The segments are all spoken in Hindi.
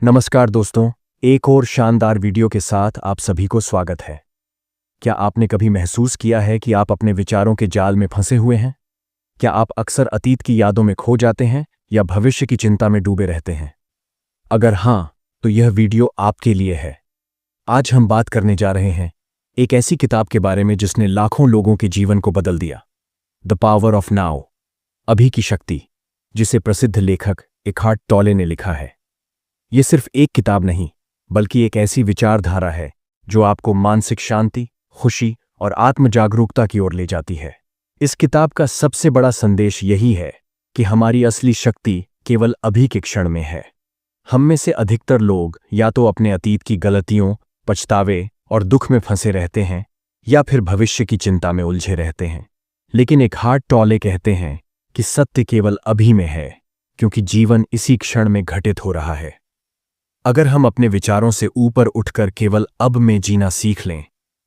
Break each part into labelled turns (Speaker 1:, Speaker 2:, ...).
Speaker 1: नमस्कार दोस्तों, एक और शानदार वीडियो के साथ आप सभी को स्वागत है। क्या आपने कभी महसूस किया है कि आप अपने विचारों के जाल में फंसे हुए हैं? क्या आप अक्सर अतीत की यादों में खो जाते हैं या भविष्य की चिंता में डूबे रहते हैं? अगर हां, तो यह वीडियो आपके लिए है। आज हम बात करने जा रहे हैं एक ऐसी किताब के बारे में जिसने लाखों लोगों के जीवन को बदल दिया। द पावर ऑफ नाउ, अभी की शक्ति, जिसे प्रसिद्ध लेखक एकहार्ट टॉले ने लिखा है। यह सिर्फ एक किताब नहीं, बल्कि एक ऐसी विचारधारा है जो आपको मानसिक शांति, खुशी और आत्म जागरूकता की ओर ले जाती है। इस किताब का सबसे बड़ा संदेश यही है कि हमारी असली शक्ति केवल अभी के क्षण में है। हम में से अधिकतर लोग या तो अपने अतीत की गलतियों, पछतावे और दुख में फंसे रहते हैं या फिर भविष्य की चिंता में उलझे रहते हैं। लेकिन एकहार्ट टॉले कहते हैं कि सत्य केवल अभी में है, क्योंकि जीवन इसी क्षण में घटित हो रहा है। अगर हम अपने विचारों से ऊपर उठकर केवल अब में जीना सीख लें,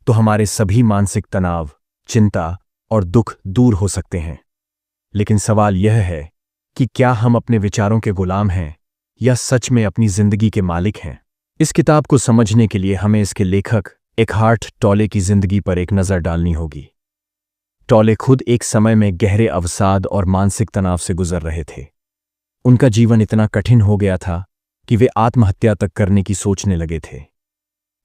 Speaker 1: तो हमारे सभी मानसिक तनाव, चिंता और दुख दूर हो सकते हैं। लेकिन सवाल यह है कि क्या हम अपने विचारों के गुलाम हैं या सच में अपनी जिंदगी के मालिक हैं? इस किताब को समझने के लिए हमें इसके लेखक एकहार्ट टॉले की जिंदगी पर एक नज़र डालनी होगी। टॉले खुद एक समय में गहरे अवसाद और मानसिक तनाव से गुजर रहे थे। उनका जीवन इतना कठिन हो गया था कि वे आत्महत्या तक करने की सोचने लगे थे।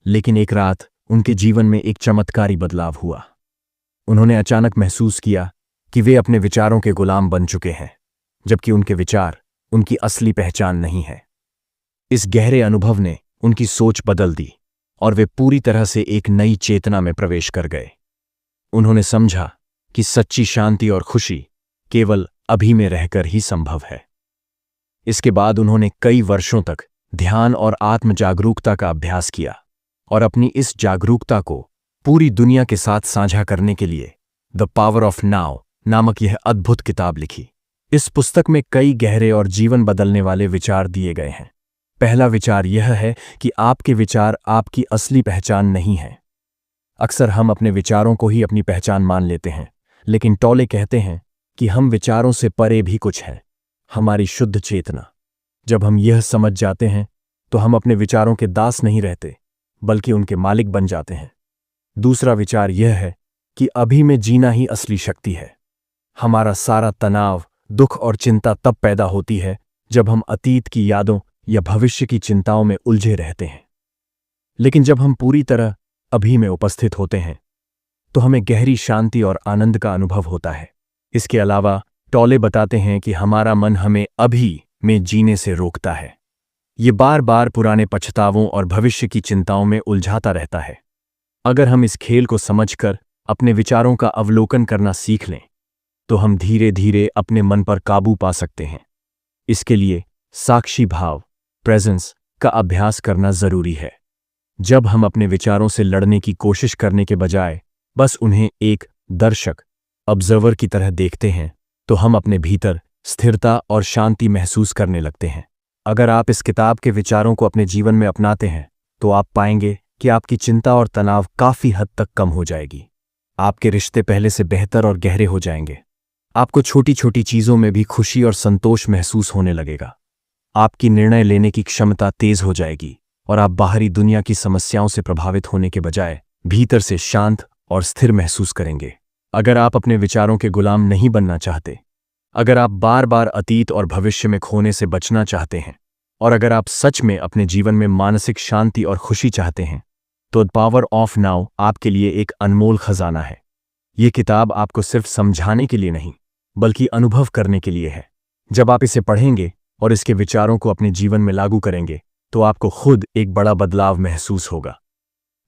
Speaker 1: लेकिन एक रात उनके जीवन में एक चमत्कारी बदलाव हुआ। उन्होंने अचानक महसूस किया कि वे अपने विचारों के गुलाम बन चुके हैं, जबकि उनके विचार उनकी असली पहचान नहीं है। इस गहरे अनुभव ने उनकी सोच बदल दी और वे पूरी तरह से एक नई चेतना में प्रवेश कर गए। उन्होंने समझा कि सच्ची शांति और खुशी केवल अभी में रहकर ही संभव है। इसके बाद उन्होंने कई वर्षों तक ध्यान और आत्म जागरूकता का अभ्यास किया और अपनी इस जागरूकता को पूरी दुनिया के साथ साझा करने के लिए द पावर ऑफ नाउ नामक यह अद्भुत किताब लिखी। इस पुस्तक में कई गहरे और जीवन बदलने वाले विचार दिए गए हैं। पहला विचार यह है कि आपके विचार आपकी असली पहचान नहीं है। अक्सर हम अपने विचारों को ही अपनी पहचान मान लेते हैं, लेकिन टॉले कहते हैं कि हम विचारों से परे भी कुछ हैं, हमारी शुद्ध चेतना। जब हम यह समझ जाते हैं तो हम अपने विचारों के दास नहीं रहते, बल्कि उनके मालिक बन जाते हैं। दूसरा विचार यह है कि अभी में जीना ही असली शक्ति है। हमारा सारा तनाव, दुख और चिंता तब पैदा होती है जब हम अतीत की यादों या भविष्य की चिंताओं में उलझे रहते हैं। लेकिन जब हम पूरी तरह अभी में उपस्थित होते हैं तो हमें गहरी शांति और आनंद का अनुभव होता है। इसके अलावा टॉले बताते हैं कि हमारा मन हमें अभी में जीने से रोकता है। ये बार बार पुराने पछतावों और भविष्य की चिंताओं में उलझाता रहता है। अगर हम इस खेल को समझकर अपने विचारों का अवलोकन करना सीख लें, तो हम धीरे धीरे अपने मन पर काबू पा सकते हैं। इसके लिए साक्षी भाव, प्रेजेंस का अभ्यास करना जरूरी है। जब हम अपने विचारों से लड़ने की कोशिश करने के बजाय बस उन्हें एक दर्शक, ऑब्जर्वर की तरह देखते हैं, तो हम अपने भीतर स्थिरता और शांति महसूस करने लगते हैं। अगर आप इस किताब के विचारों को अपने जीवन में अपनाते हैं, तो आप पाएंगे कि आपकी चिंता और तनाव काफी हद तक कम हो जाएगी। आपके रिश्ते पहले से बेहतर और गहरे हो जाएंगे। आपको छोटी छोटी चीजों में भी खुशी और संतोष महसूस होने लगेगा। आपकी निर्णय लेने की क्षमता तेज हो जाएगी और आप बाहरी दुनिया की समस्याओं से प्रभावित होने के बजाय भीतर से शांत और स्थिर महसूस करेंगे। अगर आप अपने विचारों के गुलाम नहीं बनना चाहते, अगर आप बार बार अतीत और भविष्य में खोने से बचना चाहते हैं, और अगर आप सच में अपने जीवन में मानसिक शांति और खुशी चाहते हैं, तो द पावर ऑफ नाउ आपके लिए एक अनमोल खजाना है। ये किताब आपको सिर्फ समझाने के लिए नहीं, बल्कि अनुभव करने के लिए है। जब आप इसे पढ़ेंगे और इसके विचारों को अपने जीवन में लागू करेंगे, तो आपको खुद एक बड़ा बदलाव महसूस होगा।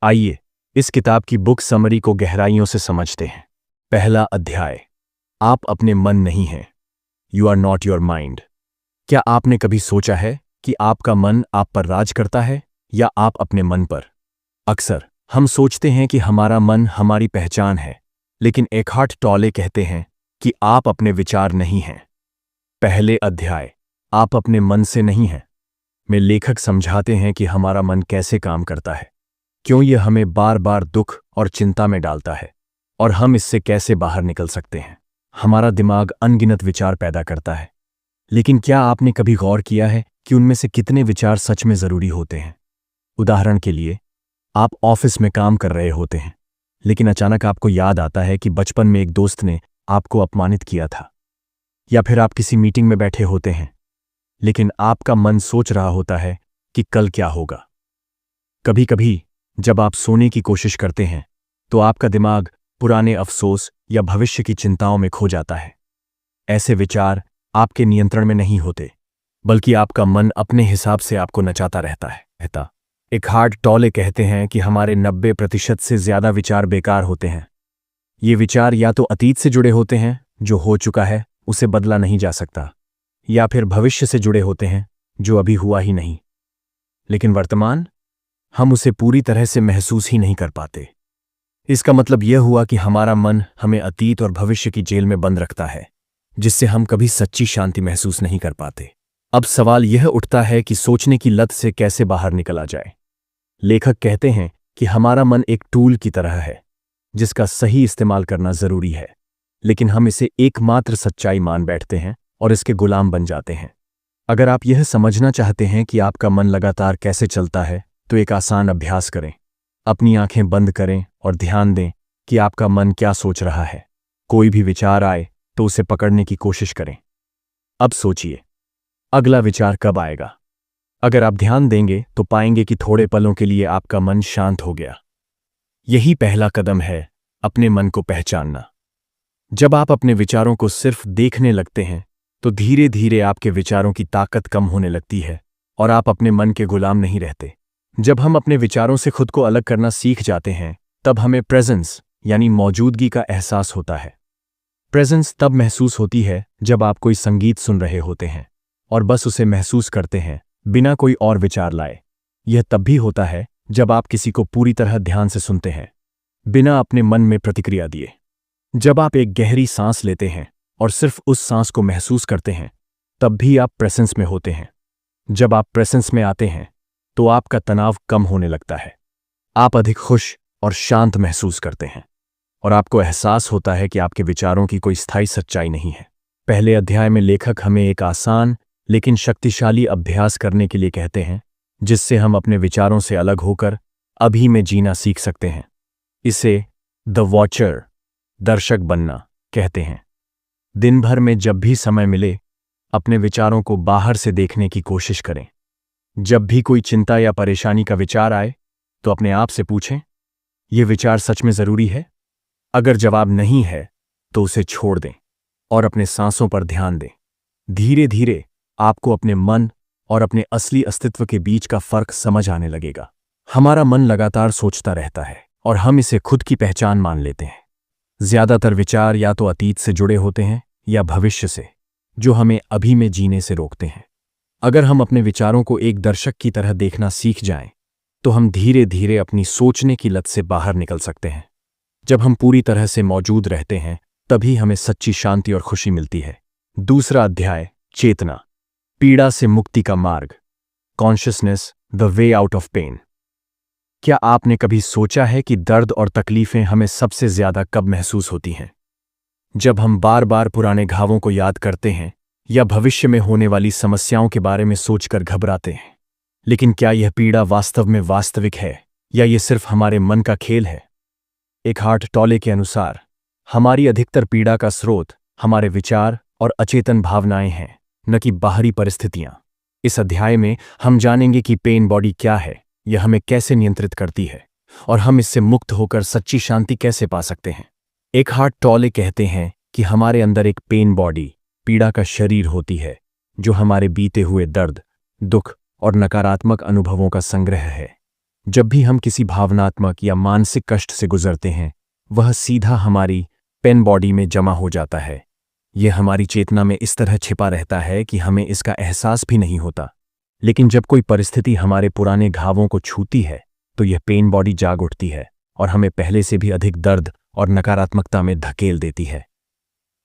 Speaker 1: आइए इस किताब की बुक समरी को गहराइयों से समझते हैं। पहला अध्याय, आप अपने मन नहीं हैं। You are not your mind. क्या आपने कभी सोचा है कि आपका मन आप पर राज करता है या आप अपने मन पर? अक्सर हम सोचते हैं कि हमारा मन हमारी पहचान है, लेकिन एकहार्ट टॉले कहते हैं कि आप अपने विचार नहीं हैं। पहले अध्याय, आप अपने मन से नहीं हैं, में लेखक समझाते हैं कि हमारा मन कैसे काम करता है, क्यों यह हमें बार बार दुख और चिंता में डालता है, और हम इससे कैसे बाहर निकल सकते हैं। हमारा दिमाग अनगिनत विचार पैदा करता है, लेकिन क्या आपने कभी गौर किया है कि उनमें से कितने विचार सच में जरूरी होते हैं। उदाहरण के लिए, आप ऑफिस में काम कर रहे होते हैं, लेकिन अचानक आपको याद आता है कि बचपन में एक दोस्त ने आपको अपमानित किया था। या फिर आप किसी मीटिंग में बैठे होते हैं, लेकिन आपका मन सोच रहा होता है कि कल क्या होगा। कभी कभी जब आप सोने की कोशिश करते हैं तो आपका दिमाग पुराने अफसोस या भविष्य की चिंताओं में खो जाता है। ऐसे विचार आपके नियंत्रण में नहीं होते, बल्कि आपका मन अपने हिसाब से आपको नचाता रहता है। एकहार्ट टॉले कहते हैं कि हमारे 90% से ज्यादा विचार बेकार होते हैं। ये विचार या तो अतीत से जुड़े होते हैं, जो हो चुका है, उसे बदला नहीं जा सकता, या फिर भविष्य से जुड़े होते हैं, जो अभी हुआ ही नहीं, लेकिन वर्तमान हम उसे पूरी तरह से महसूस ही नहीं कर पाते। इसका मतलब यह हुआ कि हमारा मन हमें अतीत और भविष्य की जेल में बंद रखता है, जिससे हम कभी सच्ची शांति महसूस नहीं कर पाते। अब सवाल यह उठता है कि सोचने की लत से कैसे बाहर निकला जाए। लेखक कहते हैं कि हमारा मन एक टूल की तरह है, जिसका सही इस्तेमाल करना जरूरी है, लेकिन हम इसे एकमात्र सच्चाई मान बैठते हैं और इसके गुलाम बन जाते हैं। अगर आप यह समझना चाहते हैं कि आपका मन लगातार कैसे चलता है, तो एक आसान अभ्यास करें। अपनी आंखें बंद करें और ध्यान दें कि आपका मन क्या सोच रहा है। कोई भी विचार आए तो उसे पकड़ने की कोशिश करें। अब सोचिए, अगला विचार कब आएगा? अगर आप ध्यान देंगे तो पाएंगे कि थोड़े पलों के लिए आपका मन शांत हो गया। यही पहला कदम है, अपने मन को पहचानना। जब आप अपने विचारों को सिर्फ देखने लगते हैं, तो धीरे धीरे आपके विचारों की ताकत कम होने लगती है और आप अपने मन के गुलाम नहीं रहते। जब हम अपने विचारों से खुद को अलग करना सीख जाते हैं, तब हमें प्रेजेंस यानी मौजूदगी का एहसास होता है। प्रेजेंस तब महसूस होती है जब आप कोई संगीत सुन रहे होते हैं और बस उसे महसूस करते हैं, बिना कोई और विचार लाए। यह तब भी होता है जब आप किसी को पूरी तरह ध्यान से सुनते हैं, बिना अपने मन में प्रतिक्रिया दिए। जब आप एक गहरी सांस लेते हैं और सिर्फ उस सांस को महसूस करते हैं, तब भी आप प्रेजेंस में होते हैं। जब आप प्रेजेंस में आते हैं तो आपका तनाव कम होने लगता है। आप अधिक खुश और शांत महसूस करते हैं और आपको एहसास होता है कि आपके विचारों की कोई स्थायी सच्चाई नहीं है। पहले अध्याय में लेखक हमें एक आसान लेकिन शक्तिशाली अभ्यास करने के लिए कहते हैं, जिससे हम अपने विचारों से अलग होकर अभी में जीना सीख सकते हैं। इसे द वॉचर, दर्शक बनना, कहते हैं। दिन भर में जब भी समय मिले, अपने विचारों को बाहर से देखने की कोशिश करें। जब भी कोई चिंता या परेशानी का विचार आए, तो अपने आप से पूछें, यह विचार सच में जरूरी है? अगर जवाब नहीं है, तो उसे छोड़ दें और अपने सांसों पर ध्यान दें। धीरे धीरे आपको अपने मन और अपने असली अस्तित्व के बीच का फर्क समझ आने लगेगा। हमारा मन लगातार सोचता रहता है और हम इसे खुद की पहचान मान लेते हैं। ज्यादातर विचार या तो अतीत से जुड़े होते हैं या भविष्य से, जो हमें अभी में जीने से रोकते हैं। अगर हम अपने विचारों को एक दर्शक की तरह देखना सीख जाएं, तो हम धीरे धीरे अपनी सोचने की लत से बाहर निकल सकते हैं। जब हम पूरी तरह से मौजूद रहते हैं, तभी हमें सच्ची शांति और खुशी मिलती है। दूसरा अध्याय, चेतना, पीड़ा से मुक्ति का मार्ग, consciousness, the way out of pain. क्या आपने कभी सोचा है कि दर्द और तकलीफें हमें सबसे ज्यादा कब महसूस होती हैं? जब हम बार बार पुराने घावों को याद करते हैं या भविष्य में होने वाली समस्याओं के बारे में सोचकर घबराते हैं। लेकिन क्या यह पीड़ा वास्तव में वास्तविक है या ये सिर्फ हमारे मन का खेल है? एकहार्ट टॉले के अनुसार हमारी अधिकतर पीड़ा का स्रोत हमारे विचार और अचेतन भावनाएं हैं, न कि बाहरी परिस्थितियां। इस अध्याय में हम जानेंगे कि पेन बॉडी क्या है, यह हमें कैसे नियंत्रित करती है और हम इससे मुक्त होकर सच्ची शांति कैसे पा सकते हैं। एकहार्ट टॉले कहते हैं कि हमारे अंदर एक पेन बॉडी, पीड़ा का शरीर होती है, जो हमारे बीते हुए दर्द, दुख और नकारात्मक अनुभवों का संग्रह है। जब भी हम किसी भावनात्मक या मानसिक कष्ट से गुजरते हैं, वह सीधा हमारी पेन बॉडी में जमा हो जाता है। यह हमारी चेतना में इस तरह छिपा रहता है कि हमें इसका एहसास भी नहीं होता। लेकिन जब कोई परिस्थिति हमारे पुराने घावों को छूती है, तो यह पेन बॉडी जाग उठती है और हमें पहले से भी अधिक दर्द और नकारात्मकता में धकेल देती है।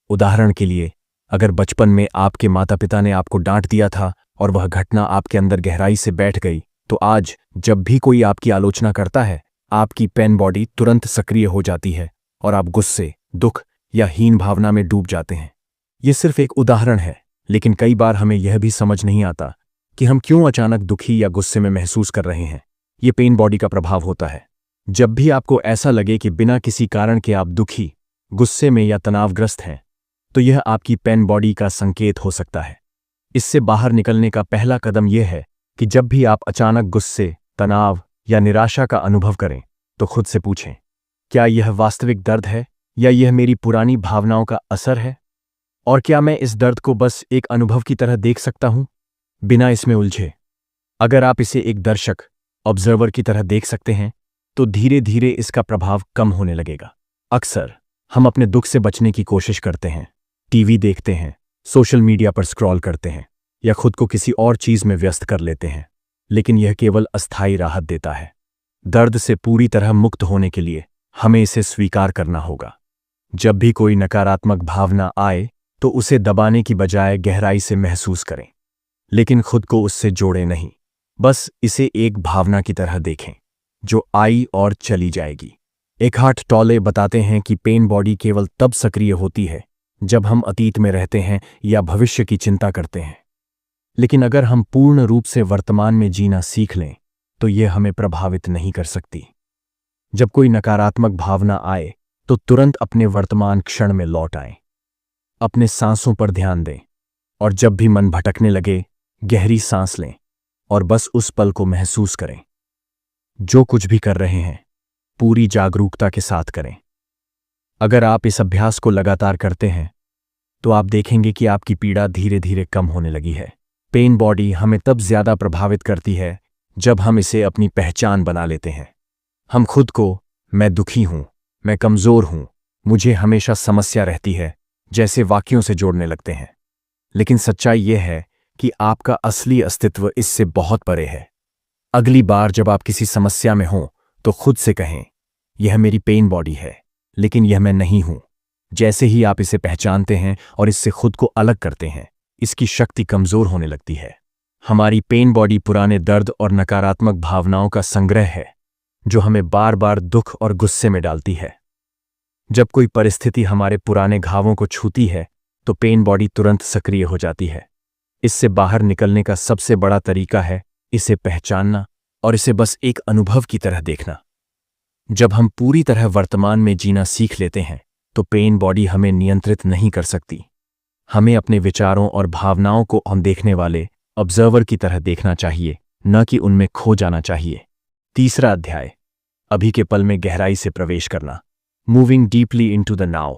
Speaker 1: उदाहरण के लिए, अगर बचपन में आपके माता पिता ने आपको डांट दिया था और वह घटना आपके अंदर गहराई से बैठ गई, तो आज जब भी कोई आपकी आलोचना करता है, आपकी पेन बॉडी तुरंत सक्रिय हो जाती है और आप गुस्से, दुख या हीन भावना में डूब जाते हैं। यह सिर्फ एक उदाहरण है, लेकिन कई बार हमें यह भी समझ नहीं आता कि हम क्यों अचानक दुखी या गुस्से में महसूस कर रहे हैं। ये पेन बॉडी का प्रभाव होता है। जब भी आपको ऐसा लगे कि बिना किसी कारण के आप दुखी, गुस्से में या तनावग्रस्त हैं, तो यह आपकी पेन बॉडी का संकेत हो सकता है। इससे बाहर निकलने का पहला कदम यह है कि जब भी आप अचानक गुस्से, तनाव या निराशा का अनुभव करें, तो खुद से पूछें, क्या यह वास्तविक दर्द है या यह मेरी पुरानी भावनाओं का असर है? और क्या मैं इस दर्द को बस एक अनुभव की तरह देख सकता हूं, बिना इसमें उलझे? अगर आप इसे एक दर्शक, ऑब्जर्वर की तरह देख सकते हैं, तो धीरे धीरे इसका प्रभाव कम होने लगेगा। अक्सर हम अपने दुख से बचने की कोशिश करते हैं, टीवी देखते हैं, सोशल मीडिया पर स्क्रॉल करते हैं या खुद को किसी और चीज में व्यस्त कर लेते हैं, लेकिन यह केवल अस्थायी राहत देता है। दर्द से पूरी तरह मुक्त होने के लिए हमें इसे स्वीकार करना होगा। जब भी कोई नकारात्मक भावना आए, तो उसे दबाने की बजाय गहराई से महसूस करें, लेकिन खुद को उससे जोड़ें नहीं। बस इसे एक भावना की तरह देखें जो आई और चली जाएगी। एकहार्ट टॉले बताते हैं कि पेन बॉडी केवल तब सक्रिय होती है जब हम अतीत में रहते हैं या भविष्य की चिंता करते हैं। लेकिन अगर हम पूर्ण रूप से वर्तमान में जीना सीख लें, तो यह हमें प्रभावित नहीं कर सकती। जब कोई नकारात्मक भावना आए, तो तुरंत अपने वर्तमान क्षण में लौट आएं। अपने सांसों पर ध्यान दें, और जब भी मन भटकने लगे, गहरी सांस लें और बस उस पल को महसूस करें। जो कुछ भी कर रहे हैं, पूरी जागरूकता के साथ करें। अगर आप इस अभ्यास को लगातार करते हैं, तो आप देखेंगे कि आपकी पीड़ा धीरे धीरे कम होने लगी है। पेन बॉडी हमें तब ज्यादा प्रभावित करती है जब हम इसे अपनी पहचान बना लेते हैं। हम खुद को मैं दुखी हूं, मैं कमजोर हूं, मुझे हमेशा समस्या रहती है जैसे वाक्यों से जोड़ने लगते हैं। लेकिन सच्चाई यह है कि आपका असली अस्तित्व इससे बहुत परे है। अगली बार जब आप किसी समस्या में हों, तो खुद से कहें, यह मेरी पेन बॉडी है, लेकिन यह मैं नहीं हूं। जैसे ही आप इसे पहचानते हैं और इससे खुद को अलग करते हैं, इसकी शक्ति कमजोर होने लगती है। हमारी पेन बॉडी पुराने दर्द और नकारात्मक भावनाओं का संग्रह है, जो हमें बार बार दुख और गुस्से में डालती है। जब कोई परिस्थिति हमारे पुराने घावों को छूती है, तो पेन बॉडी तुरंत सक्रिय हो जाती है। इससे बाहर निकलने का सबसे बड़ा तरीका है इसे पहचानना और इसे बस एक अनुभव की तरह देखना। जब हम पूरी तरह वर्तमान में जीना सीख लेते हैं, तो पेन बॉडी हमें नियंत्रित नहीं कर सकती। हमें अपने विचारों और भावनाओं को हम देखने वाले ऑब्जर्वर की तरह देखना चाहिए, न कि उनमें खो जाना चाहिए। तीसरा अध्याय, अभी के पल में गहराई से प्रवेश करना, moving deeply into the now.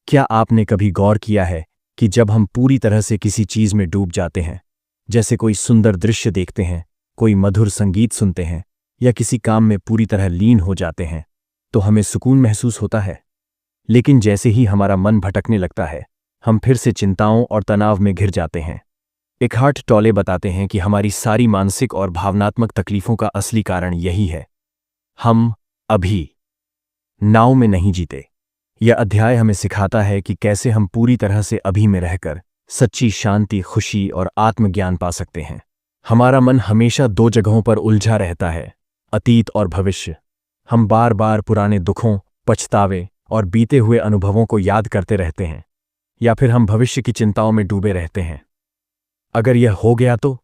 Speaker 1: क्या आपने कभी गौर किया है कि जब हम पूरी तरह से किसी चीज में डूब जाते हैं, जैसे कोई सुंदर दृश्य देखते हैं, कोई मधुर संगीत सुनते हैं या किसी काम में पूरी तरह लीन हो जाते हैं, तो हमें सुकून महसूस होता है। लेकिन जैसे ही हमारा मन भटकने लगता है, हम फिर से चिंताओं और तनाव में घिर जाते हैं। एकहार्ट टॉले बताते हैं कि हमारी सारी मानसिक और भावनात्मक तकलीफों का असली कारण यही है, हम अभी नाव में नहीं जीते। यह अध्याय हमें सिखाता है कि कैसे हम पूरी तरह से अभी में रहकर सच्ची शांति, खुशी और आत्मज्ञान पा सकते हैं। हमारा मन हमेशा दो जगहों पर उलझा रहता है, अतीत और भविष्य। हम बार बार पुराने दुखों, पछतावे और बीते हुए अनुभवों को याद करते रहते हैं, या फिर हम भविष्य की चिंताओं में डूबे रहते हैं। अगर यह हो गया तो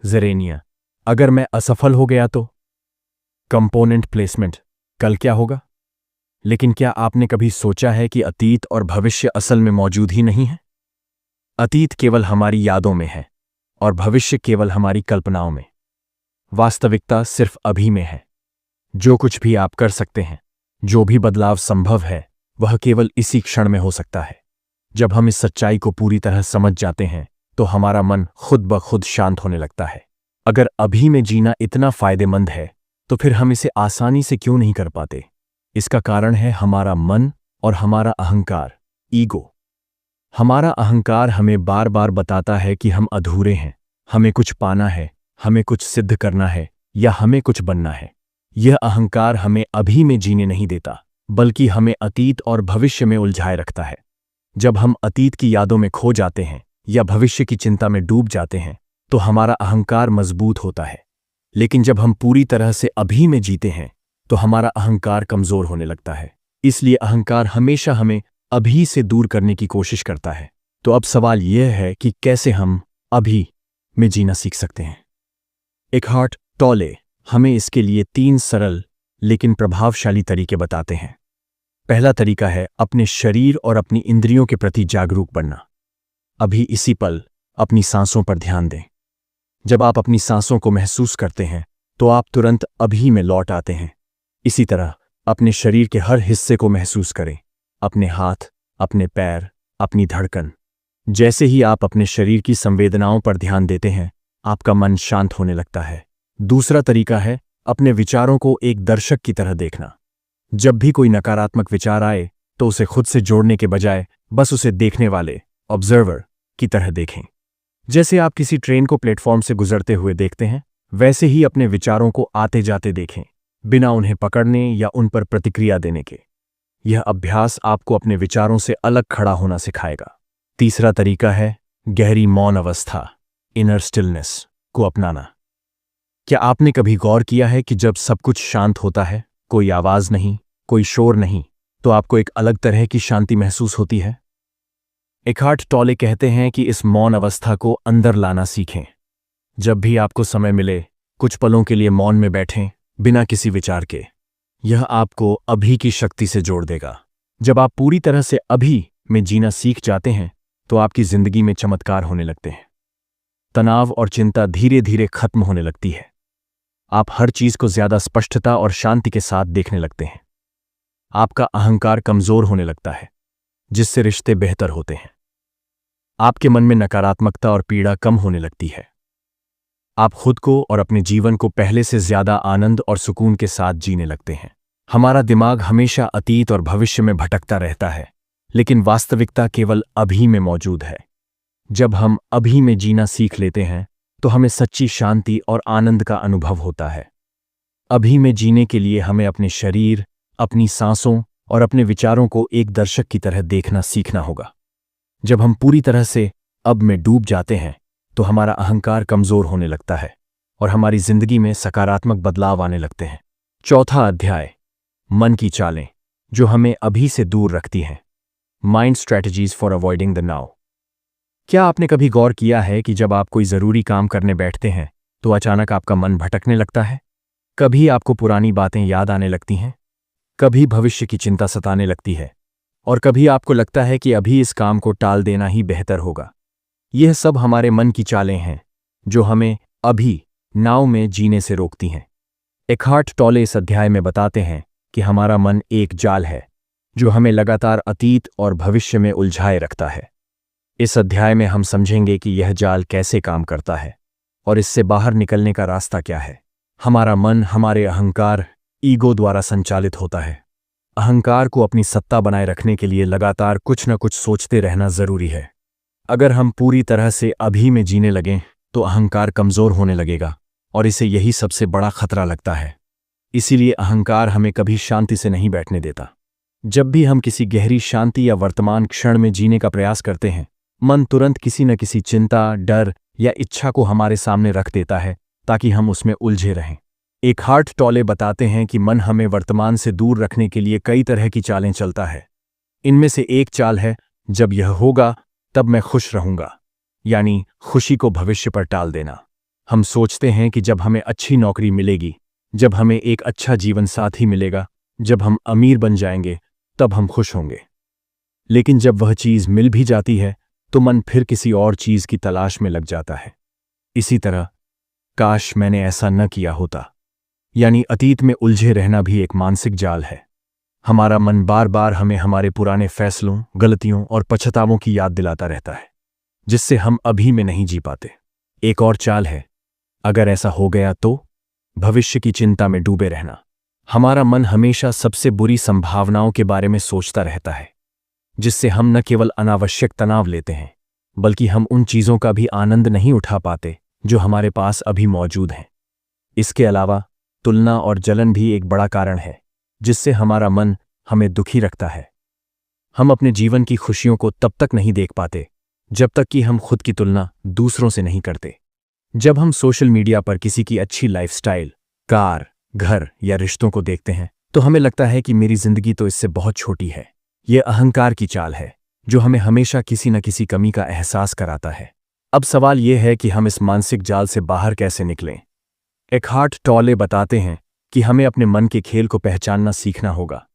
Speaker 1: ज़ेरेनिया, अगर मैं असफल हो गया तो कंपोनेंट प्लेसमेंट, कल क्या होगा? लेकिन क्या आपने कभी सोचा है कि अतीत और भविष्य असल में मौजूद ही नहीं है? अतीत केवल हमारी यादों में है और भविष्य केवल हमारी कल्पनाओं में। वास्तविकता सिर्फ अभी में है। जो कुछ भी आप कर सकते हैं, जो भी बदलाव संभव है, वह केवल इसी क्षण में हो सकता है। जब हम इस सच्चाई को पूरी तरह समझ जाते हैं, तो हमारा मन खुद ब खुद शांत होने लगता है। अगर अभी में जीना इतना फायदेमंद है, तो फिर हम इसे आसानी से क्यों नहीं कर पाते? इसका कारण है हमारा मन और हमारा अहंकार, ईगो। हमारा अहंकार हमें बार बार बताता है कि हम अधूरे हैं, हमें कुछ पाना है, हमें कुछ सिद्ध करना है या हमें कुछ बनना है। यह अहंकार हमें अभी में जीने नहीं देता, बल्कि हमें अतीत और भविष्य में उलझाए रखता है। जब हम अतीत की यादों में खो जाते हैं या भविष्य की चिंता में डूब जाते हैं, तो हमारा अहंकार मजबूत होता है। लेकिन जब हम पूरी तरह से अभी में जीते हैं, तो हमारा अहंकार कमजोर होने लगता है। इसलिए अहंकार हमेशा हमें अभी से दूर करने की कोशिश करता है। तो अब सवाल यह है कि कैसे हम अभी में जीना सीख सकते हैं। एकहार्ट टॉले हमें इसके लिए 3 सरल लेकिन प्रभावशाली तरीके बताते हैं। पहला तरीका है अपने शरीर और अपनी इंद्रियों के प्रति जागरूक बनना। अभी इसी पल अपनी सांसों पर ध्यान दें। जब आप अपनी सांसों को महसूस करते हैं तो आप तुरंत अभी में लौट आते हैं। इसी तरह अपने शरीर के हर हिस्से को महसूस करें, अपने हाथ, अपने पैर, अपनी धड़कन। जैसे ही आप अपने शरीर की संवेदनाओं पर ध्यान देते हैं, आपका मन शांत होने लगता है। दूसरा तरीका है अपने विचारों को एक दर्शक की तरह देखना। जब भी कोई नकारात्मक विचार आए तो उसे खुद से जोड़ने के बजाय बस उसे देखने वाले ऑब्जर्वर की तरह देखें। जैसे आप किसी ट्रेन को प्लेटफॉर्म से गुजरते हुए देखते हैं, वैसे ही अपने विचारों को आते जाते देखें, बिना उन्हें पकड़ने या उन पर प्रतिक्रिया देने के। यह अभ्यास आपको अपने विचारों से अलग खड़ा होना सिखाएगा। तीसरा तरीका है गहरी मौन अवस्था, इनर स्टिलनेस को अपनाना। क्या आपने कभी गौर किया है कि जब सब कुछ शांत होता है, कोई आवाज नहीं, कोई शोर नहीं, तो आपको एक अलग तरह की शांति महसूस होती है? एकहार्ट टॉले कहते हैं कि इस मौन अवस्था को अंदर लाना सीखें। जब भी आपको समय मिले, कुछ पलों के लिए मौन में बैठें, बिना किसी विचार के। यह आपको अभी की शक्ति से जोड़ देगा। जब आप पूरी तरह से अभी में जीना सीख जाते हैं तो आपकी जिंदगी में चमत्कार होने लगते हैं। तनाव और चिंता धीरे धीरे खत्म होने लगती है। आप हर चीज को ज्यादा स्पष्टता और शांति के साथ देखने लगते हैं। आपका अहंकार कमजोर होने लगता है, जिससे रिश्ते बेहतर होते हैं। आपके मन में नकारात्मकता और पीड़ा कम होने लगती है। आप खुद को और अपने जीवन को पहले से ज्यादा आनंद और सुकून के साथ जीने लगते हैं। हमारा दिमाग हमेशा अतीत और भविष्य में भटकता रहता है, लेकिन वास्तविकता केवल अभी में मौजूद है। जब हम अभी में जीना सीख लेते हैं तो हमें सच्ची शांति और आनंद का अनुभव होता है। अभी में जीने के लिए हमें अपने शरीर, अपनी सांसों और अपने विचारों को एक दर्शक की तरह देखना सीखना होगा। जब हम पूरी तरह से अब में डूब जाते हैं तो हमारा अहंकार कमजोर होने लगता है और हमारी जिंदगी में सकारात्मक बदलाव आने लगते हैं। चौथा अध्याय, मन की चालें जो हमें अभी से दूर रखती हैं। Mind strategies for avoiding the now. क्या आपने कभी गौर किया है कि जब आप कोई जरूरी काम करने बैठते हैं तो अचानक आपका मन भटकने लगता है? कभी आपको पुरानी बातें याद आने लगती हैं, कभी भविष्य की चिंता सताने लगती है, और कभी आपको लगता है कि अभी इस काम को टाल देना ही बेहतर होगा। यह सब हमारे मन की चालें हैं जो हमें अभी नाव में जीने से रोकती हैं। एकहार्ट टॉले इस अध्याय में बताते हैं कि हमारा मन एक जाल है जो हमें लगातार अतीत और भविष्य में उलझाए रखता है। इस अध्याय में हम समझेंगे कि यह जाल कैसे काम करता है और इससे बाहर निकलने का रास्ता क्या है। हमारा मन हमारे अहंकार, ईगो द्वारा संचालित होता है। अहंकार को अपनी सत्ता बनाए रखने के लिए लगातार कुछ न कुछ सोचते रहना जरूरी है। अगर हम पूरी तरह से अभी में जीने लगें तो अहंकार कमजोर होने लगेगा और इसे यही सबसे बड़ा खतरा लगता है। इसीलिए अहंकार हमें कभी शांति से नहीं बैठने देता। जब भी हम किसी गहरी शांति या वर्तमान क्षण में जीने का प्रयास करते हैं, मन तुरंत किसी न किसी चिंता, डर या इच्छा को हमारे सामने रख देता है ताकि हम उसमें उलझे रहें। एकहार्ट टॉले बताते हैं कि मन हमें वर्तमान से दूर रखने के लिए कई तरह की चालें चलता है। इनमें से एक चाल है, जब यह होगा तब मैं खुश रहूंगा, यानी खुशी को भविष्य पर टाल देना। हम सोचते हैं कि जब हमें अच्छी नौकरी मिलेगी, जब हमें एक अच्छा जीवन साथी मिलेगा, जब हम अमीर बन जाएंगे, तब हम खुश होंगे। लेकिन जब वह चीज मिल भी जाती है तो मन फिर किसी और चीज की तलाश में लग जाता है। इसी तरह काश मैंने ऐसा न किया होता, यानी अतीत में उलझे रहना भी एक मानसिक जाल है। हमारा मन बार बार हमें हमारे पुराने फैसलों, गलतियों और पछतावों की याद दिलाता रहता है, जिससे हम अभी में नहीं जी पाते। एक और चाल है, अगर ऐसा हो गया तो भविष्य की चिंता में डूबे रहना। हमारा मन हमेशा सबसे बुरी संभावनाओं के बारे में सोचता रहता है, जिससे हम न केवल अनावश्यक तनाव लेते हैं, बल्कि हम उन चीजों का भी आनंद नहीं उठा पाते जो हमारे पास अभी मौजूद हैं। इसके अलावा तुलना और जलन भी एक बड़ा कारण है, जिससे हमारा मन हमें दुखी रखता है। हम अपने जीवन की खुशियों को तब तक नहीं देख पाते जब तक कि हम खुद की तुलना दूसरों से नहीं करते। जब हम सोशल मीडिया पर किसी की अच्छी लाइफस्टाइल, कार, घर या रिश्तों को देखते हैं तो हमें लगता है कि मेरी जिंदगी तो इससे बहुत छोटी है। यह अहंकार की चाल है जो हमें हमेशा किसी न किसी कमी का एहसास कराता है। अब सवाल यह है कि हम इस मानसिक जाल से बाहर कैसे निकलें। एकहार्ट टॉले बताते हैं कि हमें अपने मन के खेल को पहचानना सीखना होगा।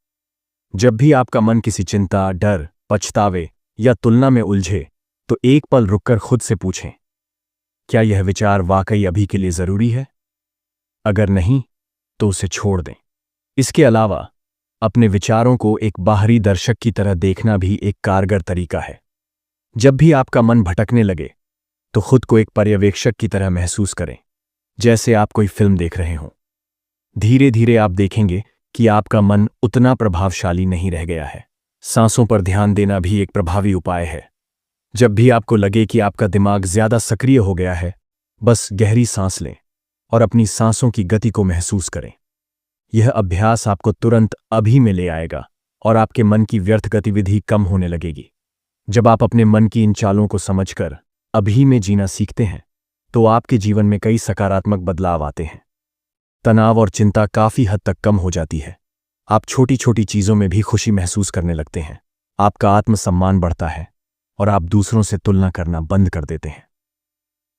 Speaker 1: जब भी आपका मन किसी चिंता, डर, पछतावे या तुलना में उलझे, तो एक पल रुककर खुद से पूछें, क्या यह विचार वाकई अभी के लिए जरूरी है? अगर नहीं, तो उसे छोड़ दें। इसके अलावा अपने विचारों को एक बाहरी दर्शक की तरह देखना भी एक कारगर तरीका है। जब भी आपका मन भटकने लगे, तो खुद को एक पर्यवेक्षक की तरह महसूस करें, जैसे आप कोई फिल्म देख रहे हों। धीरे धीरे आप देखेंगे कि आपका मन उतना प्रभावशाली नहीं रह गया है। सांसों पर ध्यान देना भी एक प्रभावी उपाय है। जब भी आपको लगे कि आपका दिमाग ज्यादा सक्रिय हो गया है, बस गहरी सांस लें और अपनी सांसों की गति को महसूस करें। यह अभ्यास आपको तुरंत अभी में ले आएगा और आपके मन की व्यर्थ गतिविधि कम होने लगेगी। जब आप अपने मन की इन चालों को समझकर अभी में जीना सीखते हैं, तो आपके जीवन में कई सकारात्मक बदलाव आते हैं। तनाव और चिंता काफी हद तक कम हो जाती है। आप छोटी छोटी चीजों में भी खुशी महसूस करने लगते हैं। आपका आत्मसम्मान बढ़ता है और आप दूसरों से तुलना करना बंद कर देते हैं।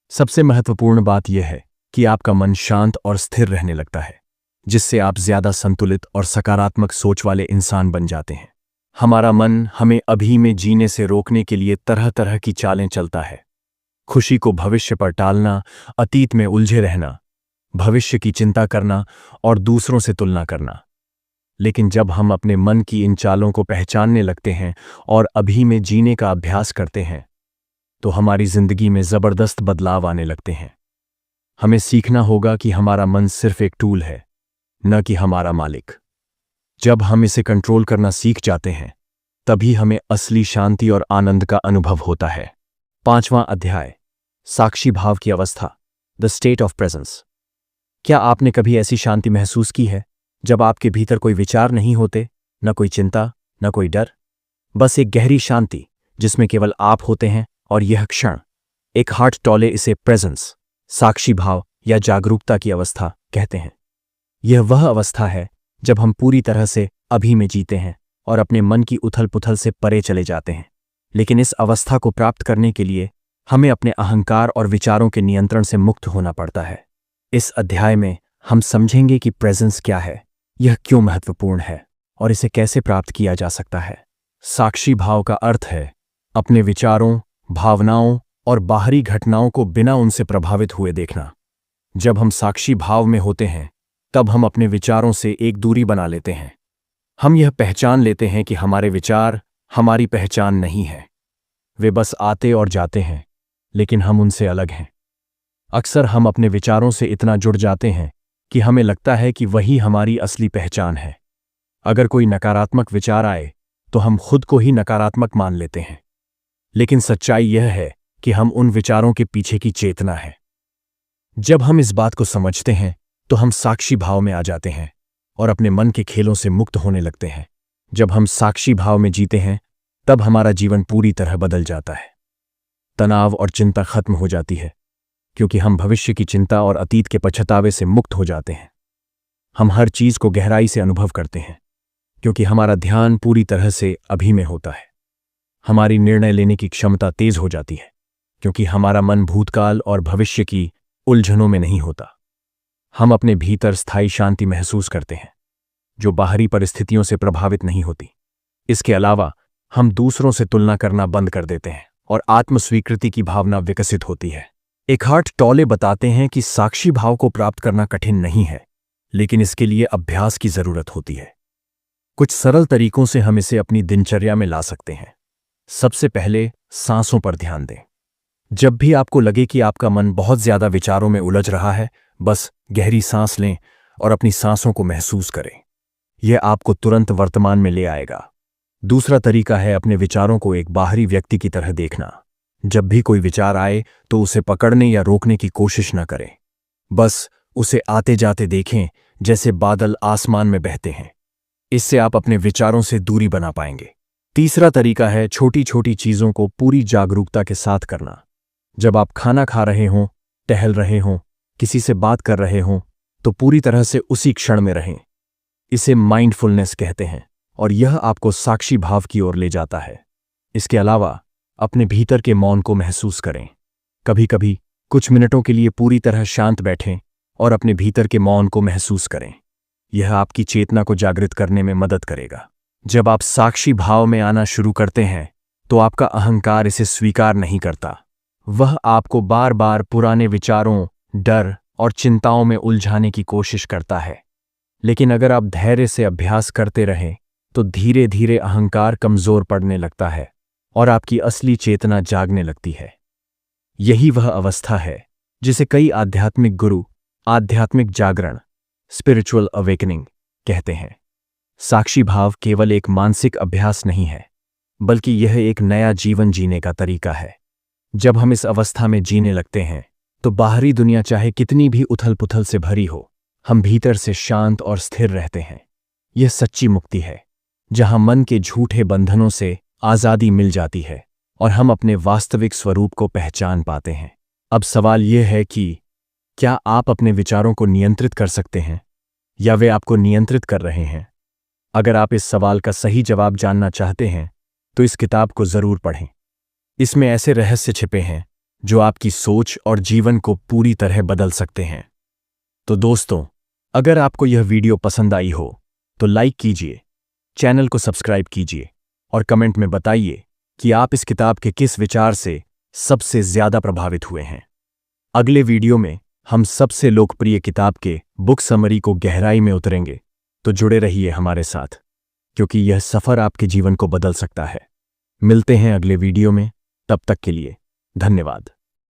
Speaker 1: सबसे महत्वपूर्ण बात यह है कि आपका मन शांत और स्थिर रहने लगता है, जिससे आप ज्यादा संतुलित और सकारात्मक सोच वाले इंसान बन जाते हैं। हमारा मन हमें अभी में जीने से रोकने के लिए तरह तरह की चालें चलता है। खुशी को भविष्य पर टालना, अतीत में उलझे रहना, भविष्य की चिंता करना और दूसरों से तुलना करना। लेकिन जब हम अपने मन की इन चालों को पहचानने लगते हैं और अभी में जीने का अभ्यास करते हैं, तो हमारी जिंदगी में जबरदस्त बदलाव आने लगते हैं। हमें सीखना होगा कि हमारा मन सिर्फ एक टूल है, न कि हमारा मालिक। जब हम इसे कंट्रोल करना सीख जाते हैं, तभी हमें असली शांति और आनंद का अनुभव होता है। 5वां अध्याय, साक्षी भाव की अवस्था, द स्टेट ऑफ प्रेजेंस। क्या आपने कभी ऐसी शांति महसूस की है जब आपके भीतर कोई विचार नहीं होते, न कोई चिंता, न कोई डर, बस एक गहरी शांति जिसमें केवल आप होते हैं और यह क्षण? एकहार्ट टॉले इसे प्रेजेंस, साक्षी भाव या जागरूकता की अवस्था कहते हैं। यह वह अवस्था है जब हम पूरी तरह से अभी में जीते हैं और अपने मन की उथल पुथल से परे चले जाते हैं। लेकिन इस अवस्था को प्राप्त करने के लिए हमें अपने अहंकार और विचारों के नियंत्रण से मुक्त होना पड़ता है। इस अध्याय में हम समझेंगे कि प्रेजेंस क्या है, यह क्यों महत्वपूर्ण है और इसे कैसे प्राप्त किया जा सकता है। साक्षी भाव का अर्थ है अपने विचारों, भावनाओं और बाहरी घटनाओं को बिना उनसे प्रभावित हुए देखना। जब हम साक्षी भाव में होते हैं, तब हम अपने विचारों से एक दूरी बना लेते हैं। हम यह पहचान लेते हैं कि हमारे विचार हमारी पहचान नहीं है। वे बस आते और जाते हैं, लेकिन हम उनसे अलग हैं। अक्सर हम अपने विचारों से इतना जुड़ जाते हैं कि हमें लगता है कि वही हमारी असली पहचान है। अगर कोई नकारात्मक विचार आए, तो हम खुद को ही नकारात्मक मान लेते हैं। लेकिन सच्चाई यह है कि हम उन विचारों के पीछे की चेतना है। जब हम इस बात को समझते हैं, तो हम साक्षी भाव में आ जाते हैं और अपने मन के खेलों से मुक्त होने लगते हैं। जब हम साक्षी भाव में जीते हैं, तब हमारा जीवन पूरी तरह बदल जाता है। तनाव और चिंता खत्म हो जाती है, क्योंकि हम भविष्य की चिंता और अतीत के पछतावे से मुक्त हो जाते हैं। हम हर चीज को गहराई से अनुभव करते हैं, क्योंकि हमारा ध्यान पूरी तरह से अभी में होता है। हमारी निर्णय लेने की क्षमता तेज हो जाती है, क्योंकि हमारा मन भूतकाल और भविष्य की उलझनों में नहीं होता। हम अपने भीतर स्थायी शांति महसूस करते हैं, जो बाहरी परिस्थितियों से प्रभावित नहीं होती। इसके अलावा हम दूसरों से तुलना करना बंद कर देते हैं और आत्मस्वीकृति की भावना विकसित होती है। एकहार्ट टॉले बताते हैं कि साक्षी भाव को प्राप्त करना कठिन नहीं है, लेकिन इसके लिए अभ्यास की जरूरत होती है। कुछ सरल तरीकों से हम इसे अपनी दिनचर्या में ला सकते हैं। सबसे पहले सांसों पर ध्यान दें। जब भी आपको लगे कि आपका मन बहुत ज्यादा विचारों में उलझ रहा है, बस गहरी सांस लें और अपनी सांसों को महसूस करें। यह आपको तुरंत वर्तमान में ले आएगा। दूसरा तरीका है अपने विचारों को एक बाहरी व्यक्ति की तरह देखना। जब भी कोई विचार आए, तो उसे पकड़ने या रोकने की कोशिश न करें। बस उसे आते जाते देखें, जैसे बादल आसमान में बहते हैं। इससे आप अपने विचारों से दूरी बना पाएंगे। तीसरा तरीका है छोटी छोटी चीजों को पूरी जागरूकता के साथ करना। जब आप खाना खा रहे हों, टहल रहे हों, किसी से बात कर रहे हों, तो पूरी तरह से उसी क्षण में रहें। इसे माइंडफुलनेस कहते हैं और यह आपको साक्षी भाव की ओर ले जाता है। इसके अलावा अपने भीतर के मौन को महसूस करें। कभी कभी कुछ मिनटों के लिए पूरी तरह शांत बैठें और अपने भीतर के मौन को महसूस करें। यह आपकी चेतना को जागृत करने में मदद करेगा। जब आप साक्षी भाव में आना शुरू करते हैं तो आपका अहंकार इसे स्वीकार नहीं करता। वह आपको बार बार पुराने विचारों, डर और चिंताओं में उलझाने की कोशिश करता है। लेकिन अगर आप धैर्य से अभ्यास करते रहें तो धीरे धीरे अहंकार कमजोर पड़ने लगता है और आपकी असली चेतना जागने लगती है। यही वह अवस्था है जिसे कई आध्यात्मिक गुरु आध्यात्मिक जागरण स्पिरिचुअल अवेकनिंग कहते हैं। साक्षी भाव केवल एक मानसिक अभ्यास नहीं है, बल्कि यह एक नया जीवन जीने का तरीका है। जब हम इस अवस्था में जीने लगते हैं तो बाहरी दुनिया चाहे कितनी भी उथल पुथल से भरी हो, हम भीतर से शांत और स्थिर रहते हैं। यह सच्ची मुक्ति है, जहां मन के झूठे बंधनों से आज़ादी मिल जाती है और हम अपने वास्तविक स्वरूप को पहचान पाते हैं। अब सवाल यह है कि क्या आप अपने विचारों को नियंत्रित कर सकते हैं या वे आपको नियंत्रित कर रहे हैं? अगर आप इस सवाल का सही जवाब जानना चाहते हैं तो इस किताब को जरूर पढ़ें। इसमें ऐसे रहस्य छिपे हैं जो आपकी सोच और जीवन को पूरी तरह बदल सकते हैं। तो दोस्तों, अगर आपको यह वीडियो पसंद आई हो तो लाइक कीजिए, चैनल को सब्सक्राइब कीजिए और कमेंट में बताइए कि आप इस किताब के किस विचार से सबसे ज्यादा प्रभावित हुए हैं। अगले वीडियो में हम सबसे लोकप्रिय किताब के बुक समरी को गहराई में उतरेंगे, तो जुड़े रहिए हमारे साथ, क्योंकि यह सफर आपके जीवन को बदल सकता है। मिलते हैं अगले वीडियो में, तब तक के लिए धन्यवाद।